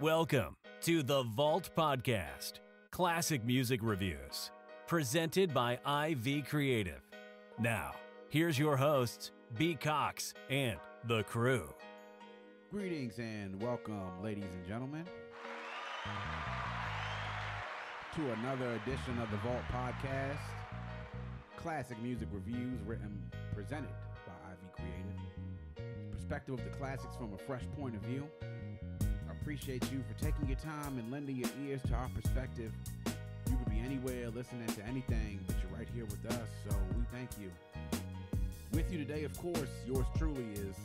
Welcome to the Vault Podcast, classic music reviews, presented by IV Creative. Now, here's your hosts, B. Cox and the crew. Greetings and welcome, ladies and gentlemen, to another edition of the Vault Podcast, classic music reviews written, presented by IV Creative. Perspective of the classics from a fresh point of view. I appreciate you for taking your time and lending your ears to our perspective. You could be anywhere listening to anything, but you're right here with us, so we thank you. With you today, of course, yours truly is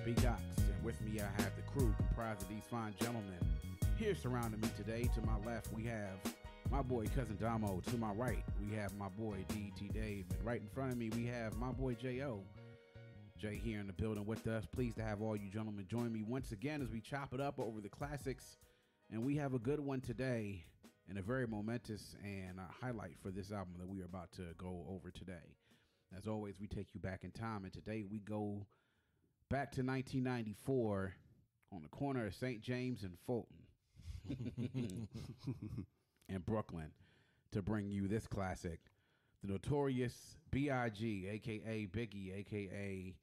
B. Cox, and with me I have the crew comprised of these fine gentlemen. Here surrounding me today, to my left, we have my boy Cousin Damo. To my right, we have my boy D.T. Dave, and right in front of me, we have my boy J.O. Jay here in the building with us. Pleased to have all you gentlemen join me once again as we chop it up over the classics. And we have a good one today and a very momentous and a highlight for this album that we are about to go over today. As always, we take you back in time, and today we go back to 1994 on the corner of St. James and Fulton in Brooklyn to bring you this classic, the Notorious B.I.G, a.k.a. Biggie, a.k.a.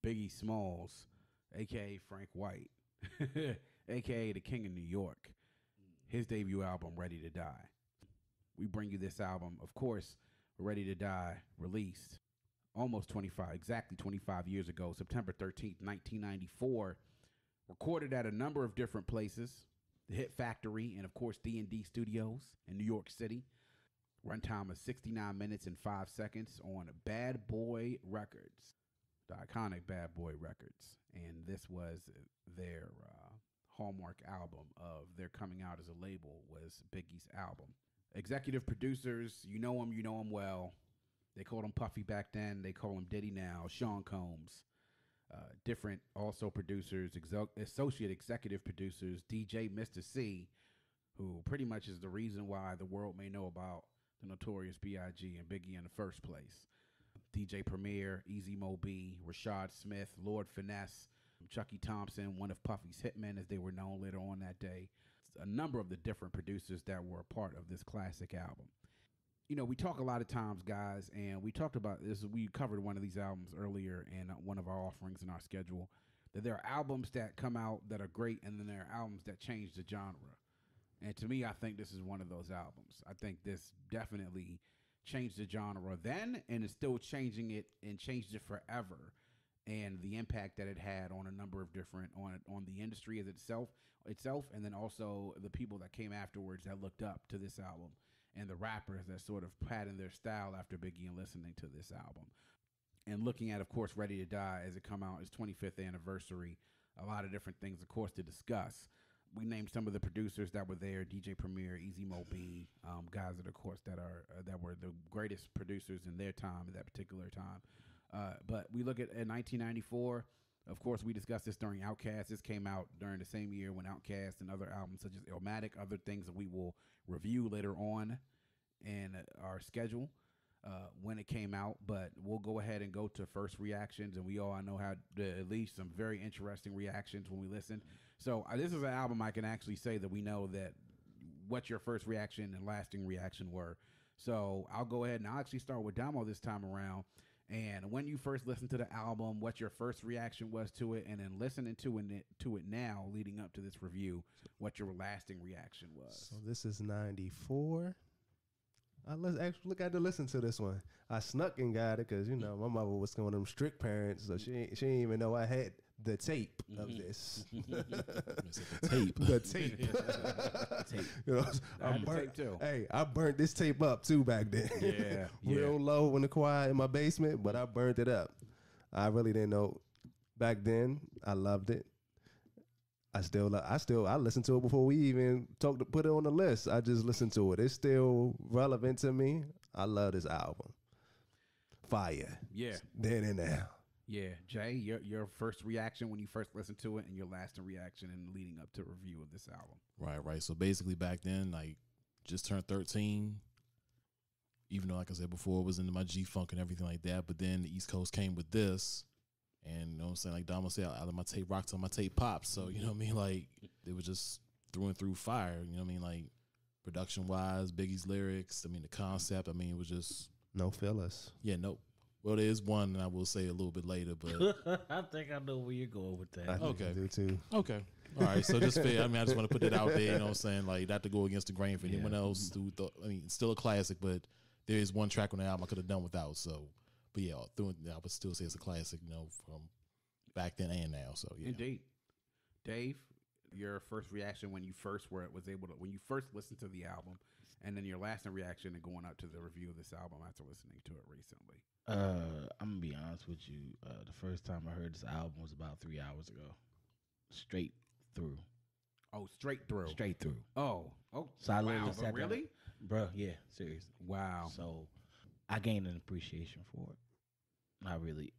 Biggie Smalls, a.k.a. Frank White, a.k.a. the King of New York. His debut album, Ready to Die. We bring you this album, of course, Ready to Die, released exactly 25 years ago, September 13th, 1994. Recorded at a number of different places, the Hit Factory and, of course, D&D Studios in New York City. Runtime of 69 minutes and 5 seconds on Bad Boy Records, the iconic Bad Boy Records. And this was their hallmark album of their coming out as a label, was Biggie's album. Executive producers, you know them well. They called him Puffy back then. They call him Diddy now. Sean Combs. Different also producers, associate executive producers, DJ Mr. C, who pretty much is the reason why the world may know about the Notorious B.I.G. and Biggie in the first place. DJ Premier, Easy Mo B, Rashad Smith, Lord Finesse, Chucky Thompson, one of Puffy's hitmen as they were known later on that day. A number of the different producers that were a part of this classic album. You know, we talk a lot of times, guys, and we talked about this. We covered one of these albums earlier in one of our offerings in our schedule, that there are albums that come out that are great, and then there are albums that change the genre. And to me, I think this is one of those albums. I think this definitely changed the genre then, and is still changing it and changed it forever. And the impact that it had on a number of different, on the industry as itself, and then also the people that came afterwards that looked up to this album, and the rappers that sort of patterned their style after Biggie and listening to this album. And looking at, of course, Ready to Die as it come out, its 25th anniversary, a lot of different things, of course, to discuss. We named some of the producers that were there: DJ Premier, Easy Mo B, guys that, of course, that were the greatest producers in their time, at that particular time. But we look at 1994. Of course, we discussed this during Outkast. This came out during the same year when Outkast and other albums such as Illmatic, other things that we will review later on in our schedule when it came out. But we'll go ahead and go to first reactions, and we all know had at least some very interesting reactions when we listened. So this is an album I can actually say that we know that what your first reaction and lasting reaction were. So I'll go ahead and I'll actually start with Damo this time around. And when you first listened to the album, what your first reaction was to it, and then listening to it now, leading up to this review, what your lasting reaction was. So this is 94. Let's actually look at to listen to this one. I snuck and got it because, you know, my mother was one of them strict parents, so she didn't even know I had the tape of this. The tape. You know, I burnt, tape too. Hey, I burnt this tape up too back then. Yeah. Real low in the quiet in my basement, but I burnt it up. I really didn't know back then. I loved it. I listened to it before we even put it on the list. I just listened to it. It's still relevant to me. I love this album. Fire. Yeah. Then and now. Yeah. Jay, your first reaction when you first listened to it, and your lasting reaction and leading up to review of this album. Right. So basically back then, like, just turned 13. Even though, like I said before, it was into my G-Funk and everything like that. But then the East Coast came with this. And you know what I'm saying? Like Damo said, out of my tape rocks on my tape pops. So, you know what I mean? Like, it was just through and through fire. You know what I mean? Like production wise, Biggie's lyrics. I mean, the concept. I mean, it was just no fillers. Yeah, no. Well, there is one, and I will say a little bit later, but I think I know where you're going with that. I think I do too. Okay. All right. So just fair. I mean, I just want to put that out there. You know what I'm saying? Like, not to go against the grain for anyone else who thought. I mean, it's still a classic, but there is one track on the album I could have done without. So, but yeah, I would still say it's a classic. You know, from back then and now. So yeah. Indeed. Dave, your first reaction when you first when you first listened to the album, and then your lasting reaction and going up to the review of this album after listening to it recently. I'm gonna be honest with you. The first time I heard this album was about 3 hours ago, straight through. Oh, straight through. Straight through. Oh. So I literally wow, sat really? down, bro. Yeah, seriously. Wow. So I gained an appreciation for it. I really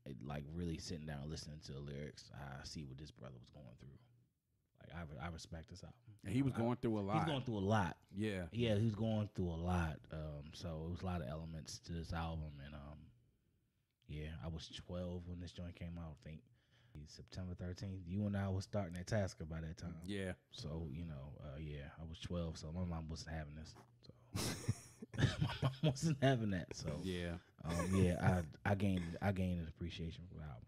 really sitting down listening to the lyrics. I see what this brother was going through. Like I respect this album. And he was going through a lot. He's going through a lot. Yeah. Yeah, he's going through a lot. So it was a lot of elements to this album, and yeah, I was 12 when this joint came out. I think September 13th. You and I was starting at Tasker by that time. Yeah. So yeah, I was 12. So my mom wasn't having this. So my mom wasn't having that. So yeah. I gained an appreciation for the album.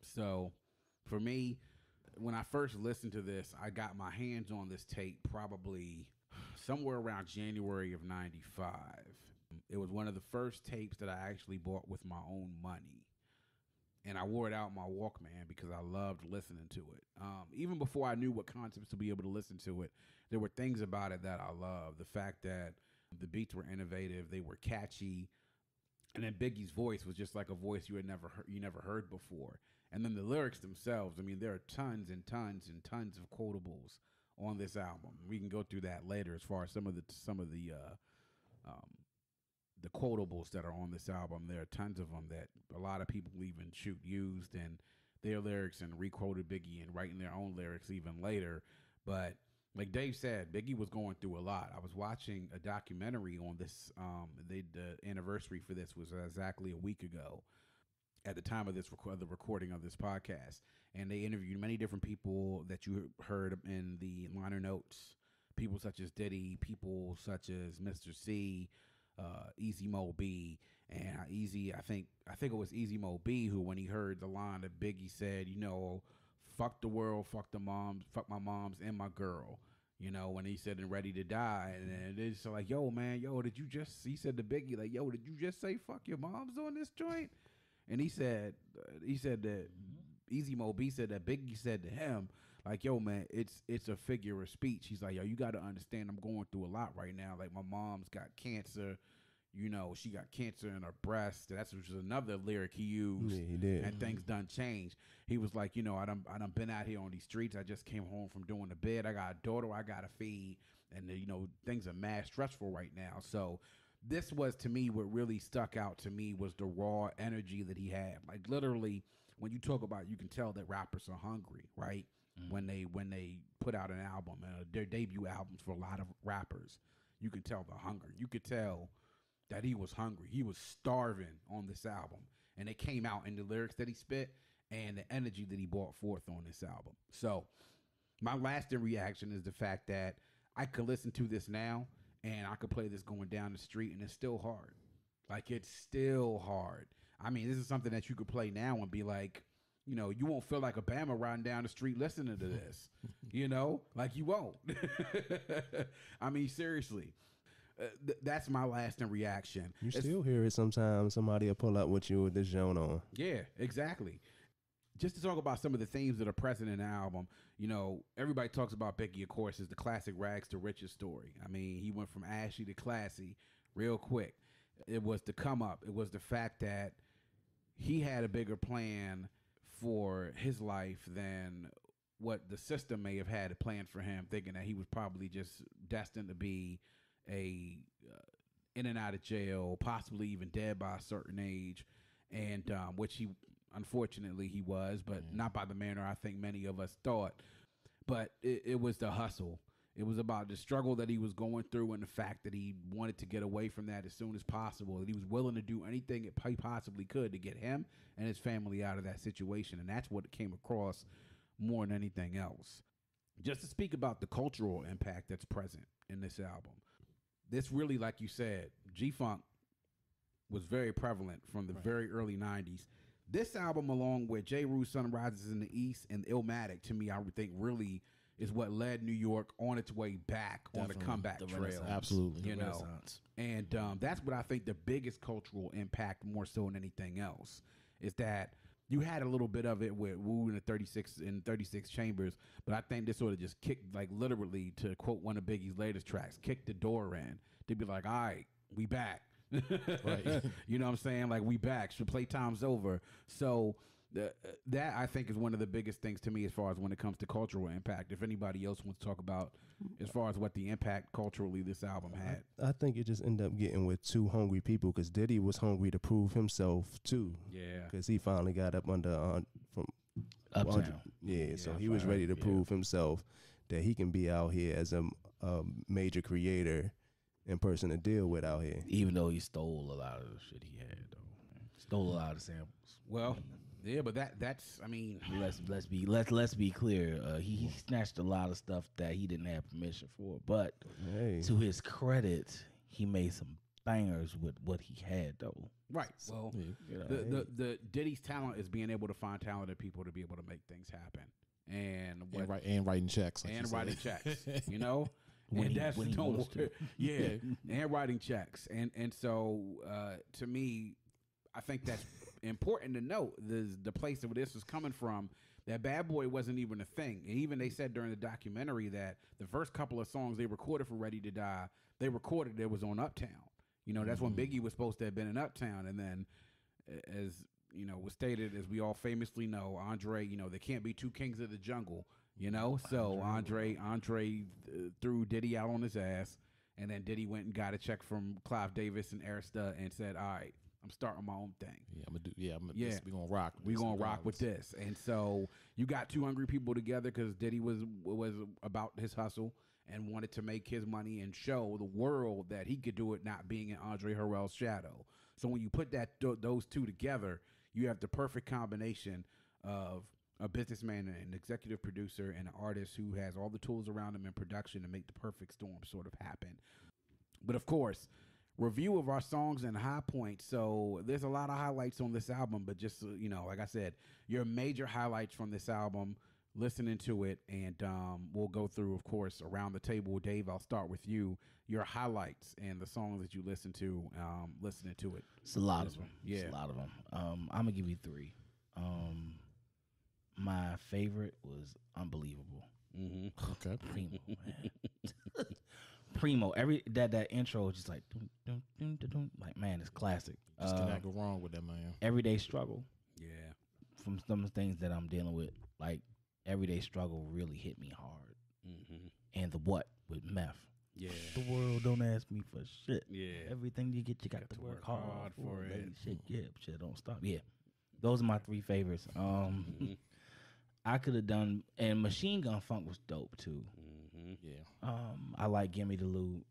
So for me, when I first listened to this, I got my hands on this tape probably somewhere around January of '95. It was one of the first tapes that I actually bought with my own money. And I wore it out in my Walkman because I loved listening to it. Even before I knew what concepts to be able to listen to it, there were things about it that I loved. The fact that the beats were innovative, they were catchy, and then Biggie's voice was just like a voice you never heard before. And then the lyrics themselves, I mean, there are tons and tons and tons of quotables on this album. We can go through that later as far as some of the quotables that are on this album. There are tons of them that a lot of people even used in their lyrics and requoted Biggie and writing their own lyrics even later. But like Dave said, Biggie was going through a lot. I was watching a documentary on this. The anniversary for this was exactly a week ago at the time of the recording of this podcast. And they interviewed many different people that you heard in the liner notes, people such as Diddy, people such as Mr. C, Easy Mo B, and I think it was Easy Mo B who, when he heard the line that Biggie said, fuck the world, fuck the moms, fuck my moms and my girl, when he said and ready to die, and it's like, he said to Biggie, like, did you just say fuck your moms on this joint? And he said that Easy Mo B said that Biggie said to him, like, yo, man, it's a figure of speech. He's like, yo, you got to understand I'm going through a lot right now. Like, my mom's got cancer. She got cancer in her breast. That's which is another lyric he used. Yeah, he did. And things done changed. He was like, I done been out here on these streets. I just came home from doing the bed. I got a daughter I got to feed. And, things are mad stressful right now. So this was, to me, what really stuck out to me was the raw energy that he had. Like, literally, when you talk about, you can tell that rappers are hungry, right? When they put out an album, their debut albums for a lot of rappers, you can tell the hunger. You could tell that he was hungry. He was starving on this album, and it came out in the lyrics that he spit and the energy that he brought forth on this album. So my lasting reaction is the fact that I could listen to this now and I could play this going down the street, and it's still hard. Like, it's still hard. I mean, this is something that you could play now and be like, you won't feel like a Bama riding down the street listening to this, like you won't. I mean, seriously, that's my lasting reaction. You still hear it sometimes. Somebody will pull up with you with this joint on. Yeah, exactly. Just to talk about some of the themes that are present in the album, everybody talks about Biggie, of course, is the classic rags to riches story. I mean, he went from ashy to classy real quick. It was the come up. It was the fact that he had a bigger plan for his life than what the system may have had planned for him, thinking that he was probably just destined to be a in and out of jail, possibly even dead by a certain age, and which unfortunately he was, but not by the manner I think many of us thought. But it was the hustle. It was about the struggle that he was going through and the fact that he wanted to get away from that as soon as possible, that he was willing to do anything he possibly could to get him and his family out of that situation. And that's what it came across more than anything else. just to speak about the cultural impact that's present in this album. This really, like you said, G-Funk was very prevalent from the very early 90s. This album, along with J. Rue's Sunrises in the East and Illmatic, to me, I would think really is what led New York on its way back on the comeback trail. Absolutely. You know, and that's what I think the biggest cultural impact, more so than anything else, is that you had a little bit of it with Wu in the 36 Chambers, but I think this sort of just kicked, like literally, to quote one of Biggie's latest tracks, kicked the door in to be like, all right, we back. Right. You know what I'm saying? Like, we back. So playtime's over. So that I think is one of the biggest things to me as far as when it comes to cultural impact. If anybody else wants to talk about as far as what the impact culturally this album had. I think it just ended up getting with two hungry people, because Diddy was hungry to prove himself too. Yeah. Because he finally got up under from Uptown. So he was ready to prove himself that he can be out here as a major creator and person to deal with out here. Even though he stole a lot of the shit he had, though. Stole a lot of samples. Well, yeah, but that's I mean, let's be clear. He snatched a lot of stuff that he didn't have permission for, but to his credit, he made some bangers with what he had, though. Right. Well, the Diddy's talent is being able to find talented people to be able to make things happen, and writing checks, like and writing checks. You know. When and he wants to. Yeah, and writing checks, and so to me, I think that's important to note. The place that this was coming from. That Bad Boy wasn't even a thing, and even they said during the documentary that the first couple of songs they recorded for Ready to Die, they recorded it was on Uptown. You know, that's when Biggie was supposed to have been in Uptown, and then as you know was stated, as we all famously know, Andre, you know, there can't be two kings of the jungle. You know, so Andre threw Diddy out on his ass, and then Diddy went and got a check from Clive Davis and Arista and said, "All right, I'm starting my own thing. We're gonna rock. We're gonna rock with this." And so you got two hungry people together because Diddy was about his hustle and wanted to make his money and show the world that he could do it, not being in Andre Harrell's shadow. So when you put those two together, you have the perfect combination of a businessman, an executive producer, and an artist who has all the tools around him in production to make the perfect storm sort of happen. But of course, review of our songs and high points. So there's a lot of highlights on this album, but just, you know, like I said, your major highlights from this album, listening to it, and we'll go through, of course, around the table. Dave, I'll start with you. Your highlights and the songs that you listen to, listening to it. It's a lot of them. Yeah. It's a lot of them. I'm going to give you three. My favorite was Unbelievable. Mm-hmm. Okay. Primo, man. Primo. That intro was just like, dun, dun, dun, dun, dun. Like, man, it's classic. Just cannot go wrong with that, man. Everyday Struggle. Yeah. From some of the things that I'm dealing with, like Everyday Struggle really hit me hard. Mm-hmm. And the What with Meth. Yeah. The world don't ask me for shit. Yeah. Everything you get, you got to work hard for it. Baby. Shit, yeah, shit don't stop. Yeah. Those are my three favorites. I could have done, and Machine Gun Funk was dope too. Mm-hmm. Yeah. I like Gimme the Loot.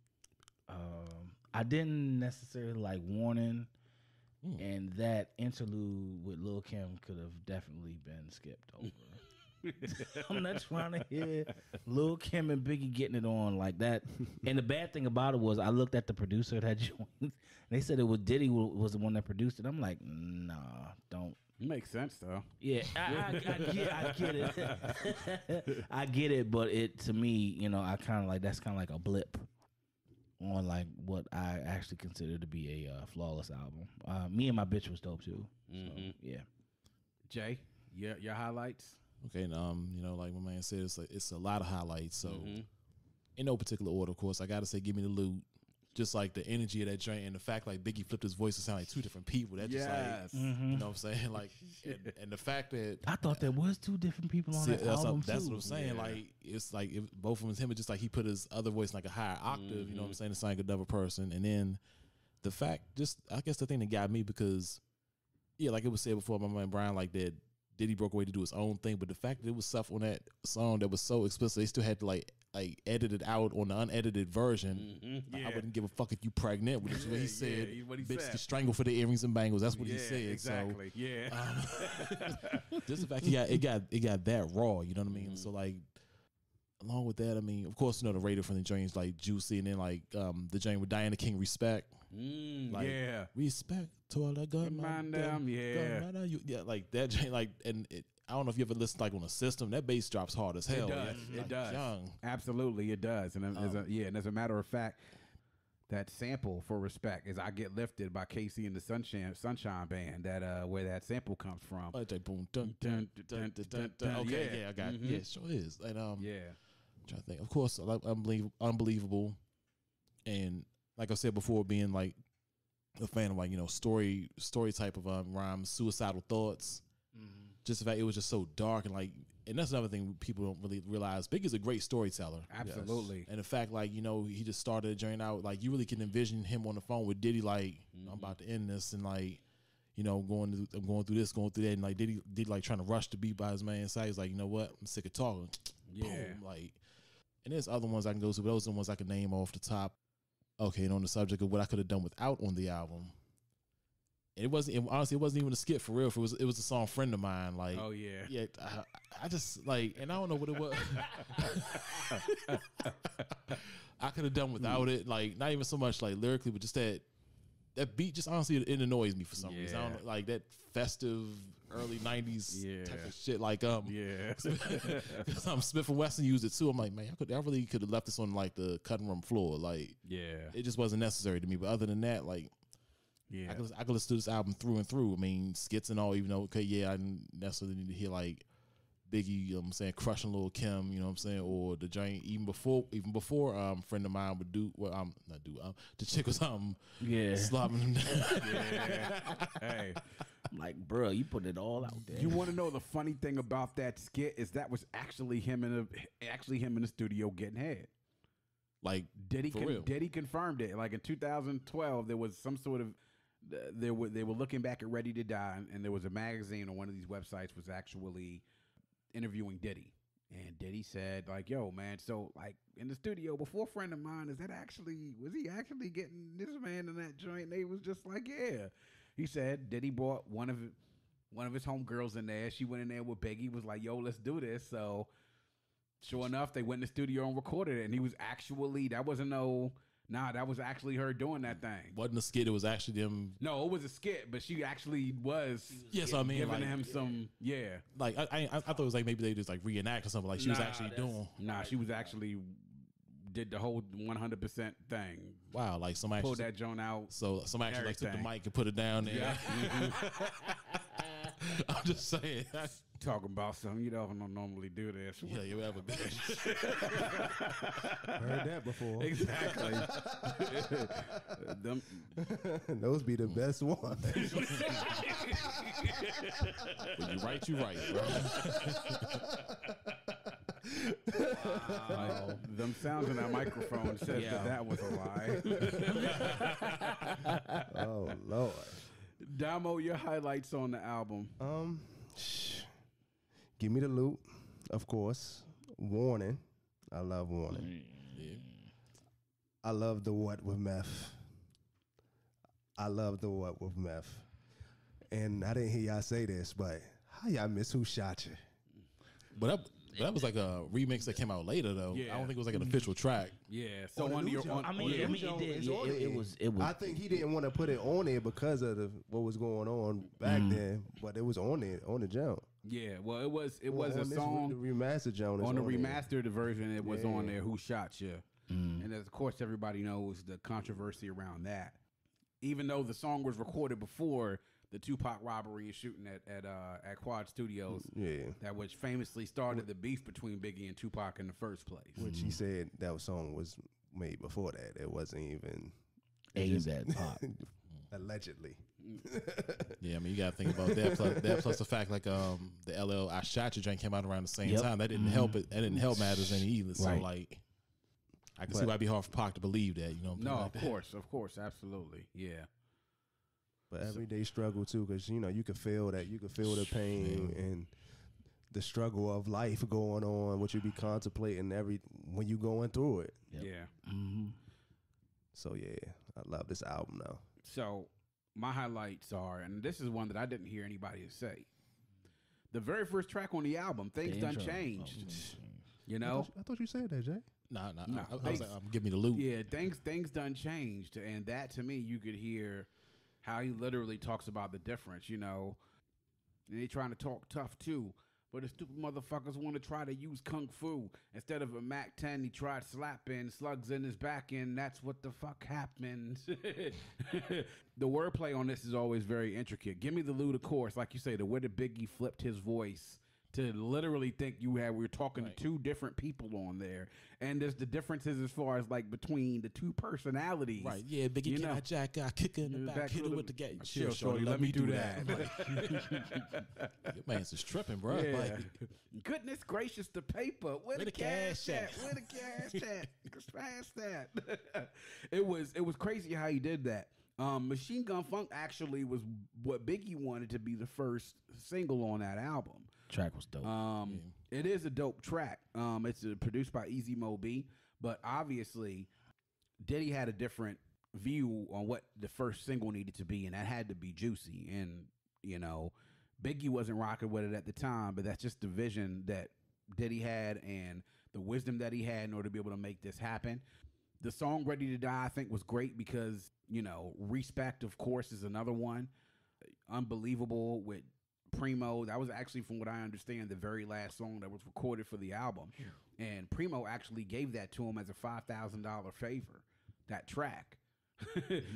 I didn't necessarily like Warning, and that interlude with Lil' Kim could have definitely been skipped over. I'm not trying to hear Lil' Kim and Biggie getting it on like that. And the bad thing about it was I looked at the producer of that joint, and they said it was Diddy was the one that produced it. I'm like, nah, don't. Makes sense though. Yeah, I get it. I get it, but it to me, you know, I kind of like that's kind of like a blip on like what I actually consider to be a flawless album. Me and My Bitch was dope too. So, yeah. Jay, your highlights. Okay, and you know, like my man said, it's a lot of highlights. So in no particular order, of course, I gotta say, Give Me the Loot. Just like the energy of that joint and the fact like Biggie flipped his voice to sound like two different people. That just like, you know what I'm saying? Like, and the fact that I thought there was two different people on that album that's too. what I'm saying. Yeah. Like, it's like both of them was him, but just like he put his other voice in like a higher octave. You know what I'm saying? To sound like a double person. And then the fact, just I guess the thing that got me because, yeah, like it was said before, my man Brian, like that Diddy broke away to do his own thing, but the fact that it was stuff on that song that was so explicit, they still had to like edit it out on the unedited version. I wouldn't give a fuck if you pregnant, which is what he said. What he Bitch said. To strangle for the earrings and bangles. That's what he said. Exactly. So, just the fact it got that raw. You know what I mean? So like, along with that, I mean, of course, the radio from the joints like Juicy, and then like the joint with Diana King, Respect. Like, yeah. Respect to all the gunmen. Yeah, like that joint, like, and I don't know if you ever listened like on a system. That bass drops hard as hell. It does. Yeah. It does. Young. Absolutely, it does. And and as a matter of fact, that sample for Respect is "I Get Lifted" by Casey and the Sunshine Band. That where that sample comes from. Like that boom, dun, dun, dun, dun, dun, dun. Okay, yeah, I got it. Yeah, it sure is. And yeah. I'm trying to think. Of course, unbelievable. And like I said before, being like a fan of like story type of rhymes, suicidal thoughts. Just the fact it was just so dark and like, and that's another thing people don't really realize. Big is a great storyteller. Absolutely. Yes. And the fact like, he just started a joint out, like you really can envision him on the phone with Diddy, like, I'm about to end this, and like, I'm going through this, going through that, and like Diddy like trying to rush the beat by his man's side. He's like, you know what? I'm sick of talking. Yeah. Boom, like, and there's other ones I can go to, but those are the ones I can name off the top. Okay, and on the subject of what I could have done without on the album. Honestly, it wasn't even a skit for real. It was a song "Friend of Mine." Like, oh yeah, yeah. I just like, and I don't know what it was. I could have done without it. Like, not even so much like lyrically, but just that beat. Just honestly, it annoys me for some reason. I don't know, like that festive early '90s type of shit. Like, because Smith and Wesson used it too. I'm like, man, I really could have left this on like the cutting room floor. Like, it just wasn't necessary to me. But other than that, like. Yeah, I could listen to this album through and through. I mean, skits and all, even though, I didn't necessarily need to hear like Biggie, crushing Lil' Kim, or the joint even before Friend of Mine would do the chick was slopping him down. Hey, I'm like, bro, you put it all out there. You want to know the funny thing about that skit is that was actually him in the studio getting head. Like, Diddy confirmed it. Like in 2012, there was some sort of they were looking back at Ready to Die, and there was a magazine on one of these websites was actually interviewing Diddy, and Diddy said like, "Yo, man, so like in the studio before Friend of Mine, was he actually getting this man in that joint?" And they was just like, "Yeah." He said Diddy brought one of his homegirls in there. She went in there with Biggie, was like, "Yo, let's do this." So sure enough, they went in the studio and recorded it, and he was actually that was actually her doing that thing. Wasn't a skit, it was actually them. No, it was a skit, but she actually was. Yes, I mean, giving like, him some. Yeah, like I thought it was like maybe they just like reenact or something. Like she was actually doing. Nah, she was actually did the whole 100% thing. Wow, like somebody pulled that joint out. So somebody actually like took the mic and put it down there. Yeah. I'm just saying. Talking about something you don't normally do this. Yeah, you ever been? Heard that before. Exactly. Those be the best ones. When you right, you right, bro. Wow. Them sounds in that microphone says that was a lie. Oh Lord. Damo, your highlights on the album. Give me the loot, of course. Warning. I love Warning. Yeah. I love the What with Meth. And I didn't hear y'all say this, but how y'all miss Who Shot You? But that was like a remix that came out later, though. Yeah. I don't think it was like an official track. Yeah. So it was. I think he didn't want to put it on there because of what was going on back then, but it was on there on the jump. Yeah, well, it was a song. The remastered Jones on the remastered version. It was on there. Who Shot You? And of course, everybody knows the controversy around that. Even though the song was recorded before the Tupac robbery and shooting at Quad Studios, that which famously started the beef between Biggie and Tupac in the first place. Which he said that song was made before that. It wasn't even aimed at Pac. Allegedly. Yeah, I mean, you got to think about that. Plus the fact, like, the LL I Shot You joint came out around the same time. That didn't help it. That didn't help matters any either. So, like, I can see why it'd be hard for Pac to believe that. You know? No, of course, absolutely, yeah. But everyday struggle too, because you can feel that. You can feel the pain and the struggle of life going on, what you be contemplating when you going through it. Yep. Yeah. Mm-hmm. So I love this album now. So my highlights are, and this is one that I didn't hear anybody say. The very first track on the album, Things Done Changed. You know, I thought you said that, Jay. Nah, No, I was like, give me the loot. yeah, things done changed, and that to me, you could hear how he literally talks about the difference. You know, and they trying to talk tough too. But the stupid motherfuckers want to try to use kung fu. Instead of a Mac 10, he tried slapping slugs in his back end. That's what the fuck happened. The wordplay on this is always very intricate. Give me the loot, of course. Like you say, the way the Biggie flipped his voice to literally think we're talking to two different people on there. And there's the differences as far as like between the two personalities. Right, yeah, Biggie, You can know. I jack, I kick her in the back, hit her with the gate. Chill, shorty, let me do that. Your man's just tripping, bro. Yeah. Like, Goodness gracious, the paper. Where the cash at? Where the cash at? Smash that. It was crazy how he did that. Machine Gun Funk actually was what Biggie wanted to be the first single on that album. Track was dope. It is a dope track. It's produced by Easy Mo B, but obviously Diddy had a different view on what the first single needed to be, and that had to be Juicy. And you know, Biggie wasn't rocking with it at the time, but that's just the vision that Diddy had and the wisdom that he had in order to be able to make this happen. The song Ready to Die, I think, was great because, you know, Respect, of course, is another one. Unbelievable with Primo. That was actually, from what I understand, the very last song that was recorded for the album. And Primo actually gave that to him as a $5,000 favor, that track.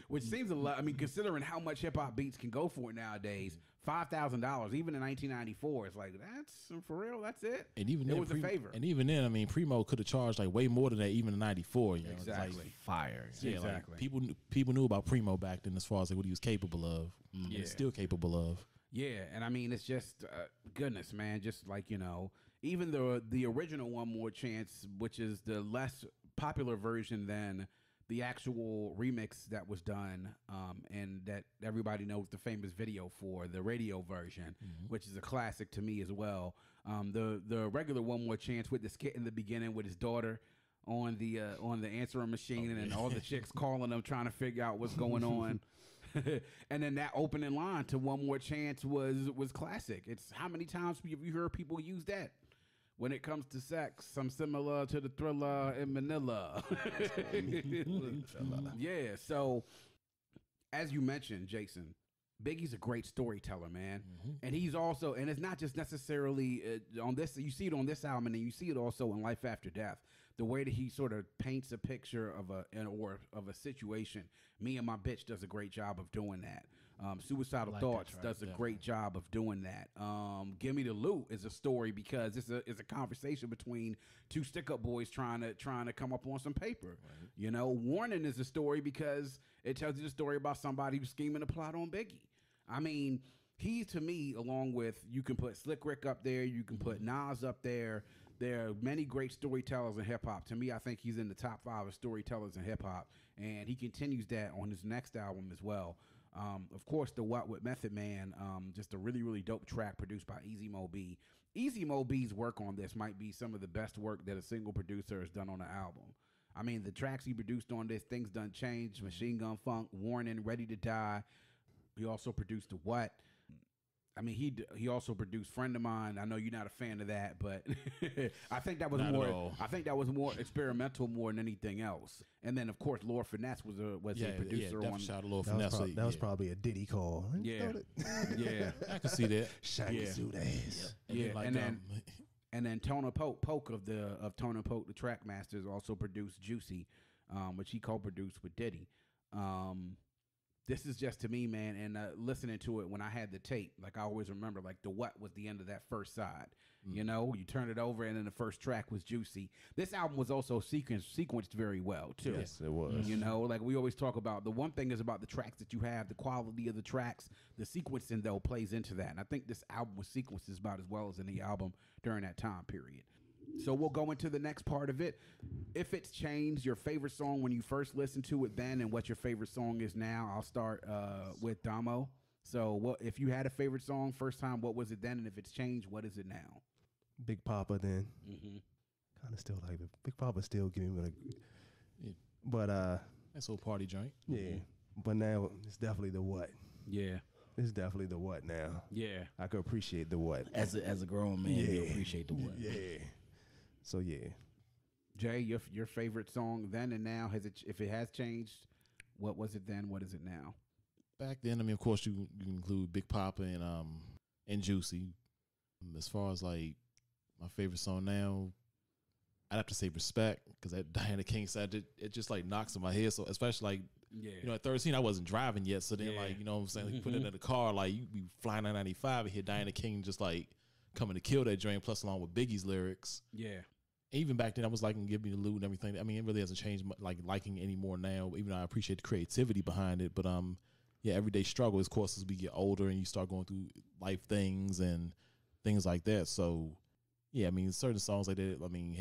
Which seems a lot. I mean, considering how much hip hop beats can go for nowadays, $5,000, even in 1994, it's like, that's for real. That's it. and even It then, was a favor. And even then, I mean, Primo could have charged like way more than that, even in '94. You know, it's Exactly. like, Fire. yeah, Exactly. like people knew about Primo back then, as far as like what he was capable of, Yeah. and still capable of. Yeah, and I mean, it's just goodness, man. Just like, you know, even the original One More Chance, which is the less popular version than the actual remix that was done, and that everybody knows the famous video for, the radio version, which is a classic to me as well. The regular One More Chance with the skit in the beginning with his daughter on the answering machine, and all the chicks calling them trying to figure out what's going on. And then that opening line to One More Chance was classic. It's how many times have you heard people use that? When it comes to sex, I'm similar to the Thriller in Manila. Yeah, so as you mentioned, Jason, Biggie's a great storyteller, man. And he's also, and it's not just necessarily on this, you see it on this album, and then you see it also in Life After Death. The way that he sort of paints a picture of a situation. Me and My Bitch does a great job of doing that. Suicidal like Thoughts that track, does a great job of doing that. Give Me the Loot is a story because it's a conversation between two stick-up boys trying to come up on some paper. Right. You know, Warning is a story because it tells you the story about somebody who's scheming a plot on Biggie. I mean, he, to me, along with, you can put Slick Rick up there, you can put Nas up there. There are many great storytellers in hip-hop. To me, I think he's in the top 5 of storytellers in hip-hop, and he continues that on his next album as well. Of course, the What with Method Man, just a really, really dope track produced by Easy Mo B. Easy Mo B's work on this might be some of the best work that a single producer has done on an album. I mean, the tracks he produced on this, Things Done Changed, Machine Gun Funk, Warning, Ready to Die. He also produced the What. I mean, he also produced Friend of Mine. I know you're not a fan of that, but I think that was Not more. at all. I think that was more experimental more than anything else. And then, of course, Lord Finesse was a producer on. Shout out to Lord That was, Finesse. that was probably a Diddy call. Yeah, yeah, I can see that. Shiny Yeah. suit ass. yeah. Like, And then Tona Poke of Tona Poke, the Track Masters, also produced Juicy, which he co-produced with Diddy. This is just, to me, man, and listening to it when I had the tape, like I always remember, like the What was the end of that first side. You know, you turn it over, and then the first track was Juicy. This album was also sequenced very well, too. Yes, it was. You know, like we always talk about, the one thing is about the tracks that you have, the quality of the tracks, the sequencing, though, plays into that. And I think this album was sequenced about as well as any album during that time period. So we'll go into the next part of it. If it's changed, your favorite song when you first listened to it then, and what your favorite song is now. I'll start with Damo. So if you had a favorite song first time, what was it then? And if it's changed, what is it now? Big Papa then. Mm-hmm. Kind of still like it. Big Papa still giving me Yeah. But That's a little party joint. yeah. But now it's definitely the What. Yeah. It's definitely the What now. Yeah. I could appreciate the What. As a grown man, you appreciate the what. Yeah. So yeah. Jay, your favorite song then and now, if it has changed, what was it then? What is it now? Back then, I mean, of course, you include Big Papa and Juicy. As far as like my favorite song now, I'd have to say Respect, because that Diana King side, it just like knocks in my head. So especially like, you know, at 13 I wasn't driving yet. So then like, you know what I'm saying, like, put it in the car, like you be flying at 95 and hear Diana King just like coming to kill that joint, plus along with Biggie's lyrics. Yeah. Even back then I was liking Give Me the Loot and everything. I mean, it really hasn't changed like liking anymore now, even though I appreciate the creativity behind it. But yeah, everyday struggle, of course, as we get older and you start going through life things and things like that. So yeah, I mean, certain songs like that, I mean,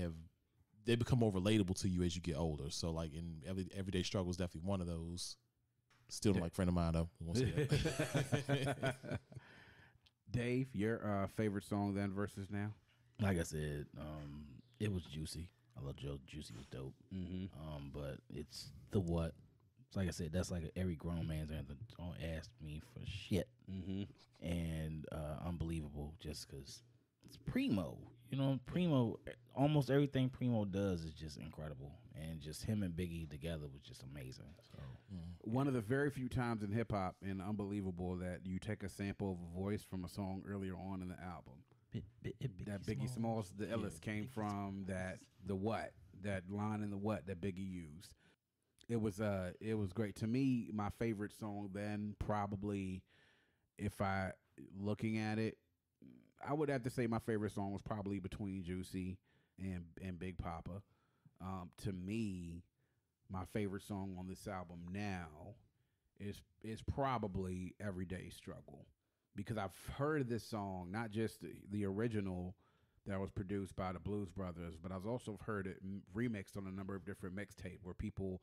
they become more relatable to you as you get older. So like in everyday struggle is definitely one of those. Still like friend of mine though. Won't say that. Dave, your favorite song then versus now? Like I said, it was Juicy. I love Juicy was dope. But it's the what. Like I said, that's like every grown man's anthem. Don't ask me for shit. And Unbelievable, just because it's Primo. You know, Primo, almost everything Primo does is just incredible. And just him and Biggie together was just amazing. So one of the very few times in hip hop and Unbelievable that you take a sample of a voice from a song earlier on in the album. That Biggie Smalls, the illest, came from that line in the what that Biggie used. It was great. To me, my favorite song then, probably, if I looking at it, I would have to say my favorite song was probably between Juicy and Big Papa. To me, my favorite song on this album now is probably Everyday Struggle, because I've heard this song, not just the original that was produced by the Blues Brothers, but I've also heard it remixed on a number of different mixtapes where people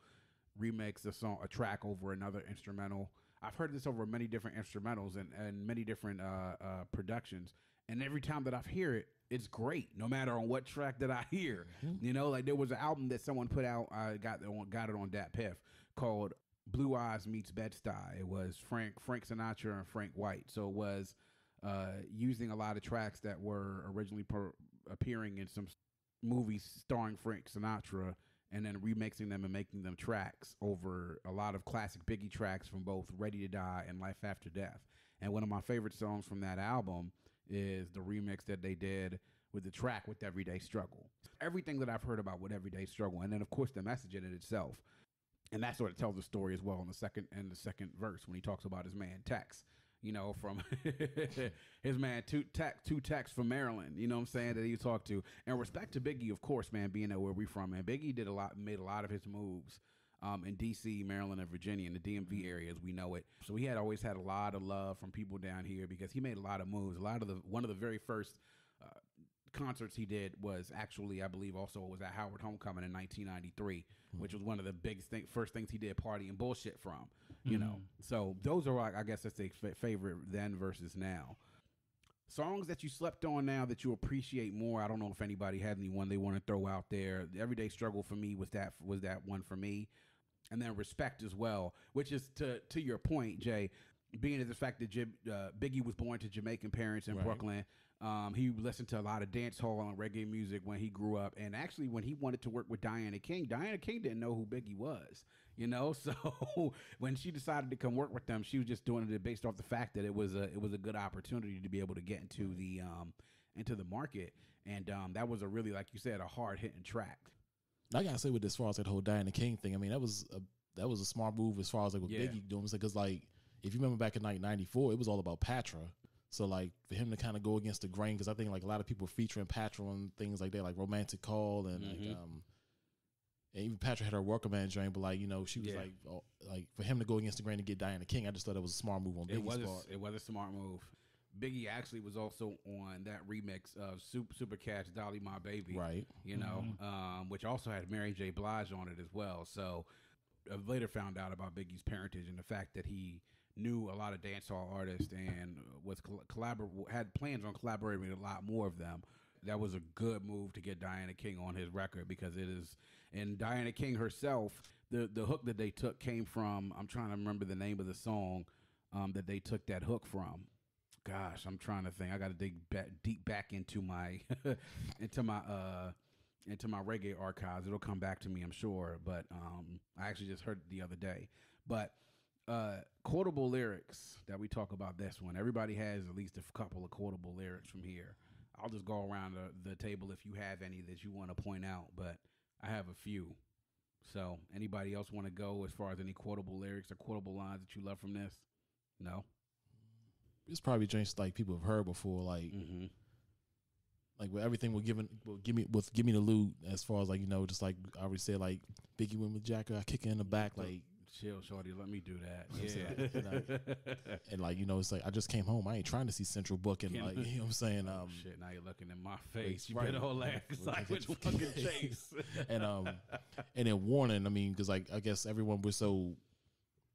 remix a track over another instrumental. I've heard this over many different instrumentals and many different productions, and every time that I hear it, it's great, no matter on what track that I hear. You know, like there was an album that someone put out, I got it on Dat Piff, called Blue Eyes Meets Bed-Stuy. It was Frank Sinatra and Frank White. So it was using a lot of tracks that were originally appearing in some movies starring Frank Sinatra, and then remixing them and making them tracks over a lot of classic Biggie tracks from both Ready to Die and Life After Death. And one of my favorite songs from that album is the remix that they did with the track with Everyday Struggle. Everything that I've heard about with Everyday Struggle, and then of course the message in it itself. And that sort of tells the story as well in the second verse when he talks about his man Tex, you know, from his man two Tex from Maryland, you know what I'm saying, that he talked to. And respect to Biggie, of course, man, being that where we from, man. Biggie made a lot of his moves in D.C., Maryland, and Virginia, in the DMV area as we know it. So he had always had a lot of love from people down here because he made a lot of moves. One of the very first concerts he did was actually, I believe, also was at Howard Homecoming in 1993, which was one of the first things he did party and bullshit from, you know. So those are, I guess, that's a favorite then versus now. Songs that you slept on now that you appreciate more. I don't know if anybody had anyone they want to throw out there. The Everyday Struggle for me was that one for me. And then Respect as well, which is to your point, Jay, being as the fact that Biggie was born to Jamaican parents in Brooklyn. He listened to a lot of dance hall and reggae music when he grew up. And actually, when he wanted to work with Diana King didn't know who Biggie was, you know? So when she decided to come work with them, she was just doing it based off the fact that it was a good opportunity to be able to get into the market. And that was a really, like you said, a hard-hitting track. I gotta say, with as far as that whole Diana King thing, I mean, that was a smart move as far as like what Biggie doing, because like if you remember back in like '94, it was all about Patra. So like for him to kind of go against the grain, because I think like a lot of people featuring Patra on things like that, like Romantic Call and like and even Patra had her Worker Man joint, but like, you know, she was like for him to go against the grain to get Diana King, I just thought it was a smart move on Biggie's part. It was a smart move. Biggie actually was also on that remix of Super Cat's Dolly My Baby, right? You know, which also had Mary J. Blige on it as well. So I later found out about Biggie's parentage and the fact that he knew a lot of dancehall artists and was had plans on collaborating with a lot more of them. That was a good move to get Diana King on his record, because it is, and Diana King herself, the hook that they took came from, I'm trying to remember the name of the song that they took that hook from. Gosh, I'm trying to think. I got to dig deep back into my into my reggae archives. It'll come back to me, I'm sure. But I actually just heard it the other day. But quotable lyrics that we talk about this one. Everybody has at least a couple of quotable lyrics from here. I'll just go around the table if you have any that you want to point out, but I have a few. So anybody else want to go as far as any quotable lyrics or quotable lines that you love from this? No? It's probably drinks like people have heard before, like like with everything give me the loot, as far as like, you know, just like I already said, like Biggie went with Jacker, I kick it in the back, like chill, shorty, let me do that. Yeah. And like, you know, it's like I just came home. I ain't trying to see Central booking, like, you know what I'm saying? Shit, now you're looking in my face. You right. better hold that like with fucking Chase. And then Warning, I mean, because like I guess everyone was so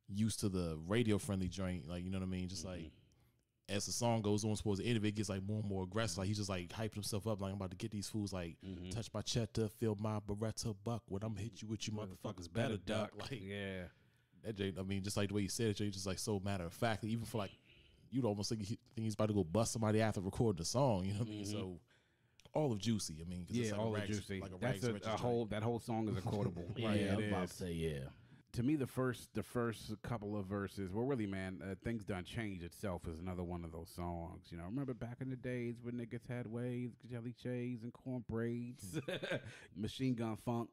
used to the radio friendly joint, like, you know what I mean? Just like as the song goes on, towards the end of it, gets like more and more aggressive. Like he's just like hyping himself up, like I'm about to get these fools, like touch my cheddar, feel my Beretta buck. When I'm hit you with you motherfuckers better duck. Like that Jay, I mean, just like the way you said it, Jay, just like so matter of fact. Even for like, you'd almost think he's about to go bust somebody after recording the song. You know what I mean? So all of Juicy. I mean, 'cause it's like all of Juicy. Like that's that whole song is a quotable. Right, I was about to say To me, the first couple of verses, well, really, man, Things Done Changed itself is another one of those songs. You know, remember back in the days when niggas had waves, jelly shades, and corn braids. Machine Gun Funk,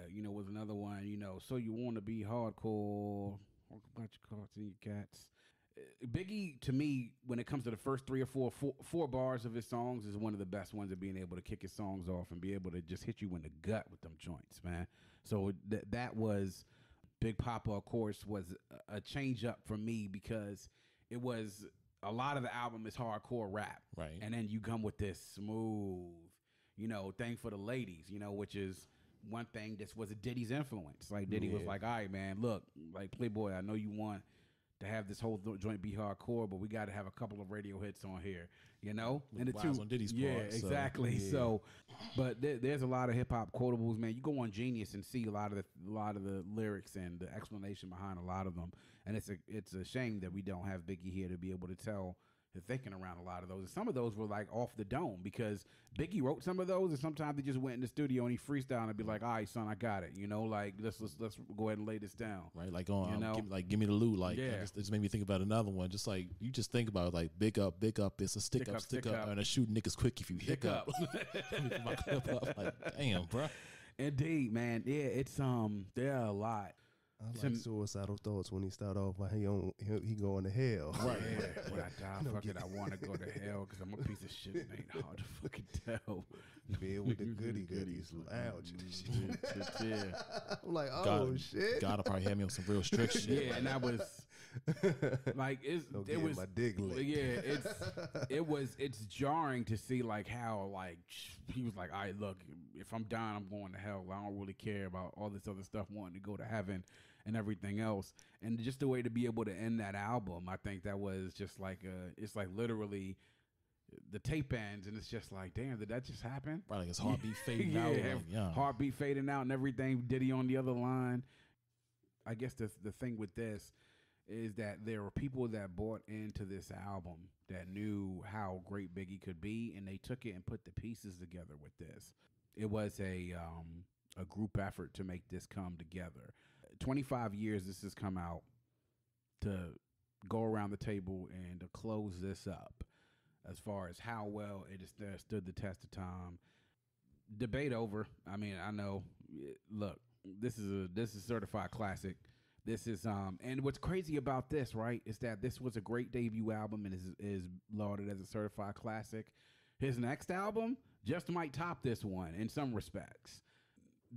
you know, was another one. You know, so you want to be hardcore? Talk about your carts and your cats. Biggie, to me, when it comes to the first three or four bars of his songs, is one of the best ones of being able to kick his songs off and be able to just hit you in the gut with them joints, man. So that was. Big Papa, of course, was a change up for me because it was a lot of the album is hardcore rap. Right. And then you come with this smooth, you know, thing for the ladies, you know, which is one thing that was a Diddy's influence. Like Diddy was like, all right, man, look, like Playboy, I know you want to have this whole joint be hardcore, but we got to have a couple of radio hits on here, you know? And the two on Diddy's yeah, part, exactly. So, but there's a lot of hip hop quotables, man. You go on Genius and see a lot of the lyrics and the explanation behind a lot of them. And it's a shame that we don't have Biggie here to be able to tell the thinking around a lot of those. And some of those were like off the dome because Biggie wrote some of those, and sometimes they just went in the studio and he freestyled and be like, all right, son, I got it. You know, like let's go ahead and lay this down. Right, like on you know? Give me the loot. Like it just made me think about another one. Just like you just think about it, like big up, it's a stick up, and a shoot niggas quick if you hiccup. Let me put my clip up. Like, damn, bro. Indeed, man. Yeah, it's there are a lot. I like suicidal thoughts when he start off like he going to hell. Right. When I die, fuck it, I want to go to hell because I'm a piece of shit and ain't hard to fucking tell. Filled with the goodies, lounge. Yeah. I'm like, oh shit. God'll probably have me on some real strict shit. Yeah, and that was like it was my dig licked. Yeah, it's jarring to see like how like he was like, all right, look, if I'm dying, I'm going to hell. I don't really care about all this other stuff, wanting to go to heaven and everything else. And just the way to be able to end that album, I think that was just like it's like literally the tape ends and it's just like, damn, did that just happen? Probably his heartbeat fading out. Like, heartbeat fading out and everything. Diddy on the other line. I guess the thing with this is that there were people that bought into this album that knew how great Biggie could be, and they took it and put the pieces together with this. It was a group effort to make this come together. 25 years this has come out to go around the table and to close this up as far as how well it has stood the test of time. Debate over. I mean, I know, look, this is certified classic. This is and what's crazy about this, right, is that this was a great debut album and is lauded as a certified classic. His next album just might top this one in some respects.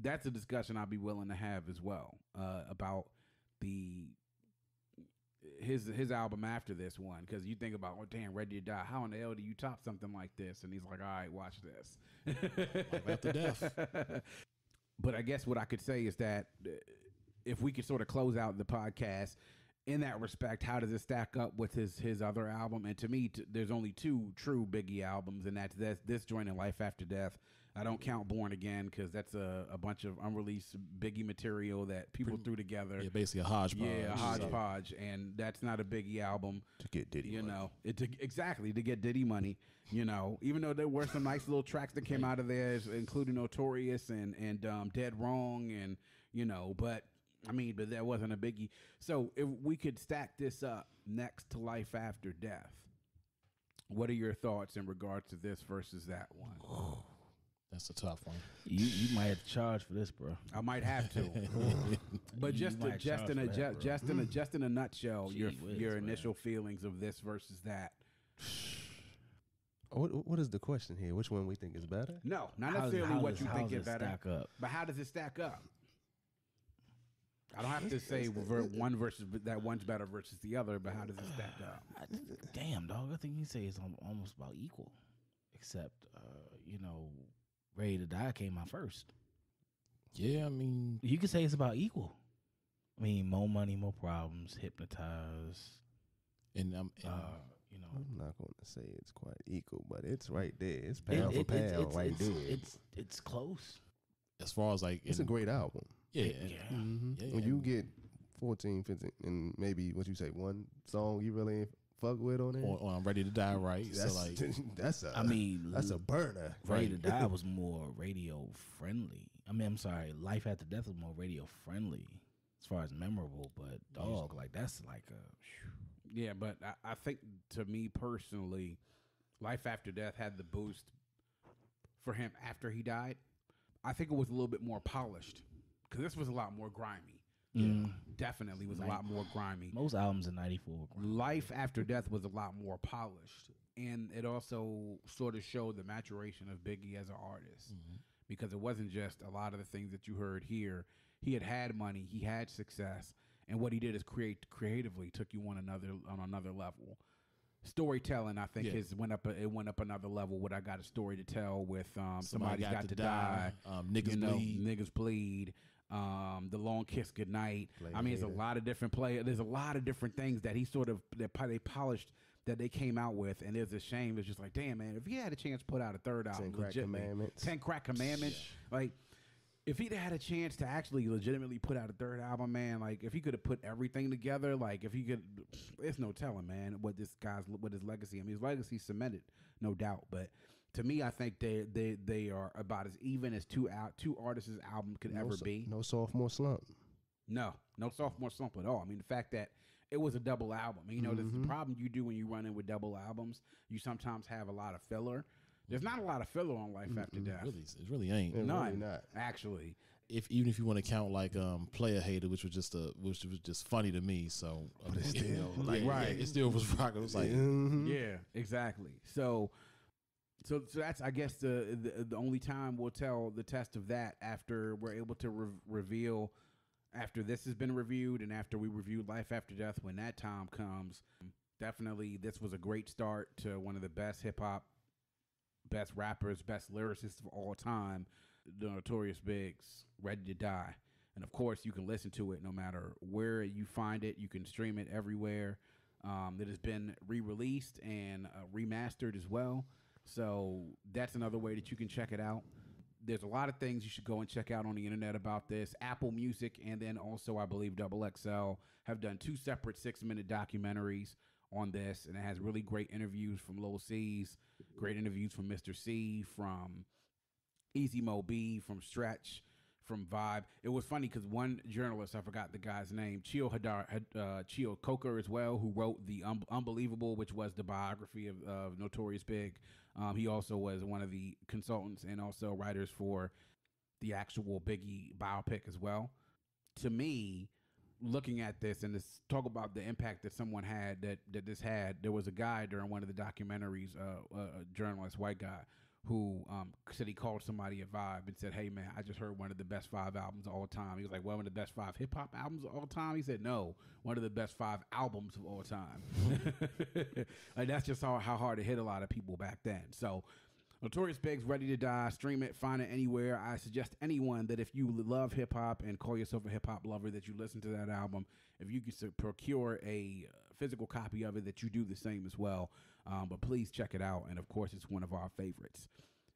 That's a discussion I'd be willing to have as well about his album after this one, because you think about, oh damn, Ready to Die, how in the hell do you top something like this? And he's like, all right, watch this. Life after death. But I guess what I could say is that if we could sort of close out the podcast in that respect, how does it stack up with his other album? And to me, there's only two true Biggie albums, and that's this joint and Life After Death. I don't count Born Again because that's a bunch of unreleased Biggie material that people threw together. Yeah, basically a hodgepodge. Yeah, a hodgepodge, and that's not a Biggie album. To get Diddy money. know, exactly to get Diddy money. Even though there were some nice little tracks that came out of there, including Notorious and Dead Wrong, and but but that wasn't a Biggie. So if we could stack this up next to Life After Death, what are your thoughts in regards to this versus that one? That's a tough one. You might have to charge for this, bro. I might have to, but just in a nutshell, your initial feelings of this versus that. What is the question here? Which one we think is better? No, not necessarily what you think is better, stack up? but how does it stack up? I don't have to say one versus that one's better versus the other, but how does it stack up? Damn, dog. I think you say it's almost about equal, except Ready to Die came out first. Yeah, I mean, you could say it's about equal. I mean, more money, more problems, hypnotize, and you know. I'm not going to say it's quite equal, but it's right there. It's pound for pound right there. It's close. As far as like, it's a great album. Yeah. Mm-hmm. Yeah. When you get 14, 15, and maybe what you say, one song you really ain't fuck with on it. Or I'm Ready to Die, right? That's, so like, that's a burner. Ready to Die was more radio friendly. I'm sorry, Life After Death was more radio friendly as far as memorable, but dog, like that's like a. Yeah, but I think to me personally, Life After Death had the boost for him after he died. I think it was a little bit more polished because this was a lot more grimy. Yeah, definitely was a lot more grimy. Most albums in '94. Life After Death was a lot more polished, and it also sort of showed the maturation of Biggie as an artist because it wasn't just a lot of the things that you heard here. He had money, he had success, and what he did is creatively took you on another level. Storytelling, I think, went up another level. What I got a story to tell with Somebody's Got to Die, Niggas Bleed. The Long Kiss Goodnight. There's a lot of different There's a lot of different things that he they polished that they came out with, and it's a shame. It's just like, damn, man, if he had a chance to put out a third album, 10 Crack Commandments, like if he'd had a chance to actually legitimately put out a third album, man, like if he could have put everything together, like if he could, it's no telling, man, what his legacy. His legacy cemented, no doubt, but. To me, I think they are about as even as two artists' album could ever be. No sophomore slump. No sophomore slump at all. The fact that it was a double album. The problem you do when you run in with double albums, you sometimes have a lot of filler. There's not a lot of filler on Life After Death. It really ain't. None, really not. Actually. Even if you want to count like Player Hater, which was just funny to me. So but it's still it still was rocking. It was like yeah, exactly. So that's, I guess, the only time we'll tell the test of that after we're able to reveal, after this has been reviewed and after we reviewed Life After Death, when that time comes. Definitely, this was a great start to one of the best hip-hop, best rappers, best lyricists of all time, the Notorious B.I.G.'s Ready to Die. And, of course, you can listen to it no matter where you find it. You can stream it everywhere. It has been re-released and remastered as well. So that's another way that you can check it out. There's a lot of things you should go and check out on the internet about this. Apple Music and then also, I believe, XXL have done 2 separate 6-minute documentaries on this, and it has really great interviews from Lil C's, great interviews from Mr. C, from Easy Mo B, from Stretch, from Vibe. It was funny because one journalist, I forgot the guy's name, Chio Coker as well, who wrote The Unbelievable, which was the biography of Notorious B.I.G. He also was one of the consultants and also writers for the actual Biggie biopic as well. To me, looking at this and this talk about the impact that someone had, that this had, there was a guy during one of the documentaries, a journalist, white guy, who said he called somebody at Vibe and said, hey, man, I just heard one of the best 5 albums of all time. He was like, well, one of the best 5 hip-hop albums of all time? He said, no, one of the best 5 albums of all time. Like, that's just how hard it hit a lot of people back then. So Notorious B.I.G.'s Ready to Die. Stream it, find it anywhere. I suggest anyone that if you love hip-hop and call yourself a hip-hop lover, that you listen to that album. If you can procure a physical copy of it, that you do the same as well. But please check it out. And, of course, it's one of our favorites.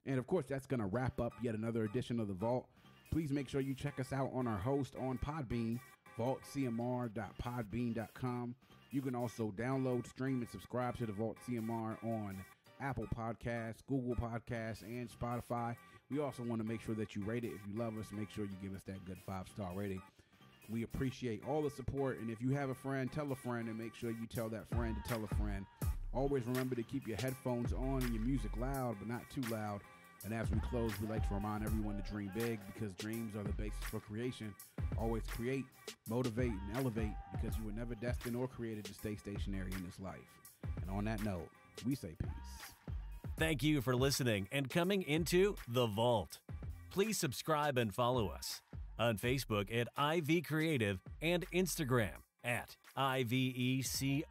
And of course, that's going to wrap up yet another edition of The Vault. Please make sure you check us out on our host on Podbean, vaultcmr.podbean.com. You can also download, stream, and subscribe to The Vault CMR on Apple Podcasts, Google Podcasts, and Spotify. We also want to make sure that you rate it. If you love us, make sure you give us that good 5-star rating. We appreciate all the support. And if you have a friend, tell a friend, and make sure you tell that friend to tell a friend. Always remember to keep your headphones on and your music loud, but not too loud. And as we close, we like to remind everyone to dream big, because dreams are the basis for creation. Always create, motivate, and elevate, because you were never destined or created to stay stationary in this life. And on that note, we say peace. Thank you for listening and coming into The Vault. Please subscribe and follow us on Facebook at IV Creative and Instagram at IVECRE8.